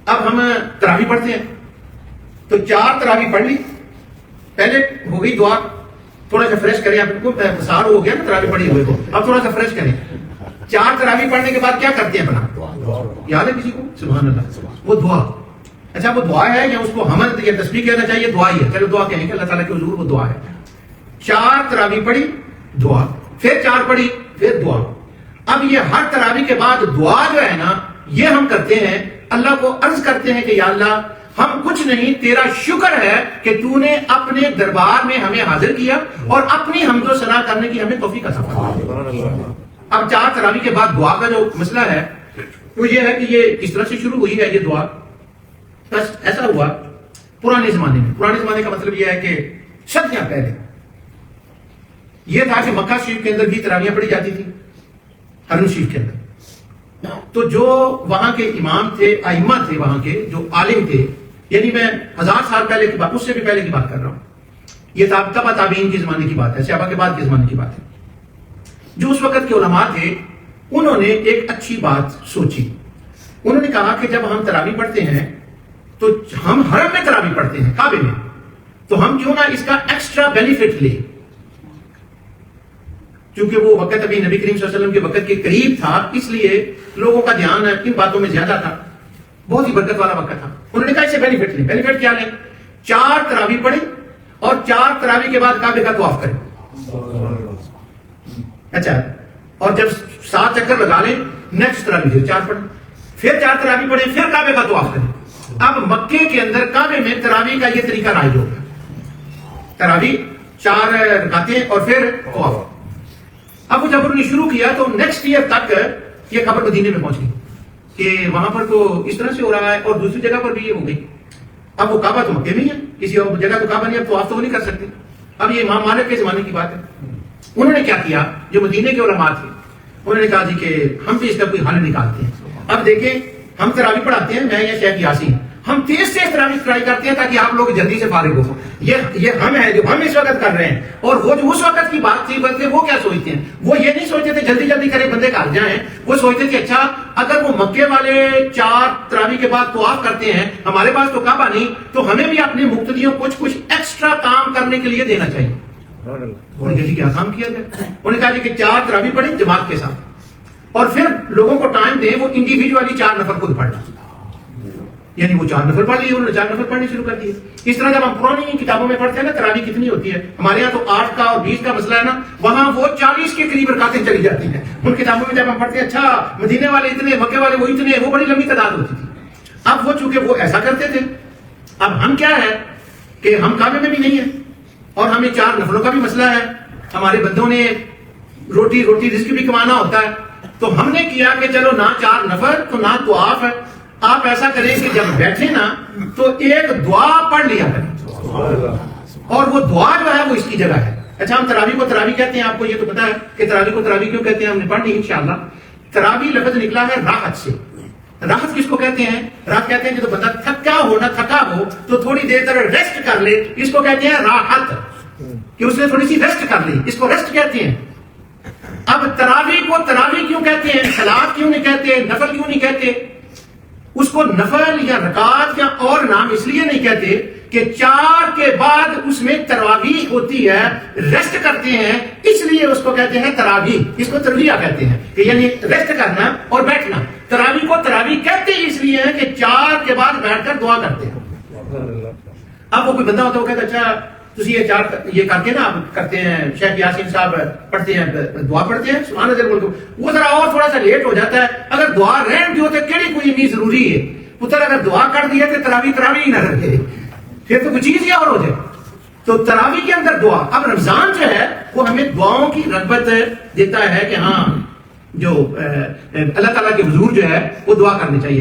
اب ہم تراویح پڑھتے ہیں تو 4 تراویح پڑھ لی، پہلے ہو گئی دعا، تھوڑا سا فریش کریں، آپ کو سار ہو گیا نا تراویح پڑھی ہوئے کو، اب تھوڑا سا فریش کریں۔ 4 تراویح پڑھنے کے بعد کیا کرتے ہیں اپنا؟ یاد ہے کسی کو؟ سبحان اللہ، وہ دعا۔ اچھا وہ دعا ہے یا اس کو حمد یا تسبیح کہنا چاہیے؟ دعا ہی ہے، چلو دعا کہیں کہ اللہ تعالیٰ کے حضور وہ دعا ہے۔ 4 تراویح پڑھی، دعا، پھر 4 پڑھی، پھر دعا۔ اب یہ ہر تراویح کے بعد دعا جو ہے نا، یہ ہم کرتے ہیں، اللہ کو عرض کرتے ہیں کہ یا اللہ ہم کچھ نہیں، تیرا شکر ہے کہ تو نے اپنے دربار میں ہمیں حاضر کیا اور اپنی حمد و ثنا کرنے کی ہمیں توفیق عطا فرمائی۔ اب 4 تراویح کے بعد دعا کا جو مسئلہ ہے وہ یہ ہے کہ یہ کس طرح سے شروع ہوئی ہے یہ دعا۔ بس ایسا ہوا پرانے زمانے میں، پرانے زمانے کا مطلب یہ ہے کہ صدیاں پہلے یہ تھا کہ مکہ شریف کے اندر بھی تراویحیں پڑھی جاتی تھی، حرم شریف کے اندر۔ تو جو وہاں کے امام تھے، ائمہ تھے، وہاں کے جو عالم تھے، یعنی میں 1000 سال پہلے کی بات، اس سے بھی پہلے کی بات کر رہا ہوں، یہ تبع تابعین کے زمانے کی بات ہے، صحابہ کے بعد کے زمانے کی بات ہے۔ جو اس وقت کے علماء تھے انہوں نے ایک اچھی بات سوچی، انہوں نے کہا کہ جب ہم تراویح پڑھتے ہیں تو ہم حرم میں تراویح پڑھتے ہیں، کعبے میں، تو ہم کیوں نہ اس کا ایکسٹرا بینیفٹ لیں، چونکہ وہ وقت ابھی نبی کریم صلی اللہ علیہ وسلم کے وقت کے قریب تھا، اس لیے لوگوں کا دھیان ان باتوں میں زیادہ تھا، بہت ہی برکت والا وقت تھا۔ انہوں نے کہا اسے بینیفٹ لیں۔ بینیفٹ کیا لیں؟ 4 تراویح پڑھیں اور 4 تراویح کے بعد کعبے کا طواف کریں۔ اچھا، اور جب 7 چکر لگا لیں، نیکسٹ تراویح پھر 4 پڑھیں، پھر 4 تراویح پڑھیں، پھر کعبے کا طواف کریں۔ اب مکے کے اندر کعبے میں تراویح کا یہ طریقہ رائج ہو گیا، تراویح 4 رکعتیں اور پھر طواف۔ اب جب انہوں نے شروع کیا تو نیکسٹ ایئر تک یہ خبر مدینے میں پہنچ گئی کہ وہاں پر تو اس طرح سے ہو رہا ہے اور دوسری جگہ پر بھی یہ ہو گئی۔ اب وہ کعبہ تو مکے میں ہی ہے، کسی اور جگہ تو کعبہ نہیں، اب طواف تو وہ نہیں کر سکتے۔ اب یہ امام مالک کے زمانے کی بات ہے۔ انہوں نے کیا کیا، جو مدینے کے علماء تھے انہوں نے کہا جی کہ ہم بھی اس کا کوئی حل نکالتے ہیں۔ اب دیکھیں ہم تراویح پڑھاتے ہیں، میں یا شیخ یاسین، ہم تیز تراویح ٹرائی کرتے ہیں تاکہ آپ لوگ جلدی سے فارغ ہو۔ یہ ہم ہیں جو ہم اس وقت کر رہے ہیں، اور وہ جو اس وقت کی بات تھی بلکہ وہ کیا سوچتے ہیں، وہ یہ نہیں سوچتے تھے جلدی جلدی کرے بندے گھر جائیں، وہ سوچتے تھے اچھا اگر وہ مکے والے 4 تراویح کے بعد طواف کرتے ہیں، ہمارے پاس تو کعبہ نہیں، تو ہمیں بھی اپنے مقتدیوں کو کچھ ایکسٹرا کام کرنے کے لیے دینا چاہیے۔ انہوں نے کیا کام کیا گیا، انہوں نے کہا کہ 4 تراویح پڑھیں جماعت کے ساتھ، اور پھر لوگوں کو ٹائم دیں وہ انڈیویجولی 4 نفر خود پڑھنا، یعنی وہ 4 نفر پڑھ لیے، انہوں نے 4 نفر پڑھنے شروع کر دیے۔ اس طرح جب ہم پرانی کتابوں میں پڑھتے ہیں نا تراویح کتنی ہوتی ہے، ہمارے یہاں تو 8 کا اور 20 کا مسئلہ ہے نا، وہاں وہ 40 کے قریب رکعتیں چلی جاتی ہیں۔ ان کتابوں میں جب ہم پڑھتے ہیں اچھا مدینے والے اتنے، مکے والے وہ اتنے، وہ بڑی لمبی تعداد ہوتی تھی۔ اب وہ چونکہ وہ ایسا کرتے تھے، اب ہم کیا ہے کہ ہم کعبے میں بھی نہیں ہیں اور ہمیں 4 نفروں کا بھی مسئلہ ہے، ہمارے بندوں نے روٹی رزق بھی کمانا ہوتا ہے، تو ہم نے کیا کہ چلو نہ 4 نفر تو نہ طواف ہے، آپ ایسا کریں کہ جب بیٹھے نا تو ایک دعا پڑھ لیا کریں، اور وہ دعا جو ہے وہ اس کی جگہ ہے۔ اچھا ہم تراویح کو تراویح کہتے ہیں، آپ کو یہ تو پتا ہے کہ تراویح کو تراویح کیوں کہتے ہیں، ہم نے پڑھنی انشاءاللہ۔ تراویح لفظ نکلا ہے راحت سے۔ راحت کس کو کہتے ہیں؟ راحت کہتے ہیں جب بندہ تھکا ہو تو تھوڑی دیر تک ریسٹ کر لے، اس کو کہتے ہیں راحت، کہ اس نے تھوڑی سی ریسٹ کر لی، اس کو ریسٹ کہتے ہیں۔ اب تراویح کو تراویح کیوں کہتے ہیں، صلات کیوں نہیں کہتے، نفل کیوں نہیں کہتے؟ اس کو نفل یا رکعت یا اور نام اس لیے نہیں کہتے کہ 4 کے بعد اس میں تراویح ہوتی ہے، ریسٹ کرتے ہیں، اس لیے اس کو کہتے ہیں تراویح، اس کو ترویہ کہتے ہیں، کہ یعنی ریسٹ کرنا اور بیٹھنا۔ تراویح کو تراویح کہتے ہی اس لیے ہیں کہ 4 کے بعد بیٹھ کر دعا کرتے ہیں۔ اب وہ کوئی بندہ ہوتا ہے وہ کہتا ہے اچھا تسی یہ 4 یہ کر کے نا آپ کرتے ہیں، شیخ یاسین صاحب پڑھتے ہیں، دعا پڑھتے ہیں سبحان اللہ، وہ ذرا اور تھوڑا سا لیٹ ہو جاتا ہے، اگر دعا رہن جو ہوتے کیڑی کوئی امید ضروری ہے پتر، اگر دعا کر دی ہے تو تراویح ہی نہ رکھے، پھر تو کوئی چیز ہی اور ہو جائے۔ تو تراویح کے اندر دعا، اب رمضان جو ہے وہ ہمیں دعاؤں کی رغبت دیتا ہے کہ ہاں جو اللہ تعالیٰ کے حضور جو ہے وہ دعا کرنی چاہیے۔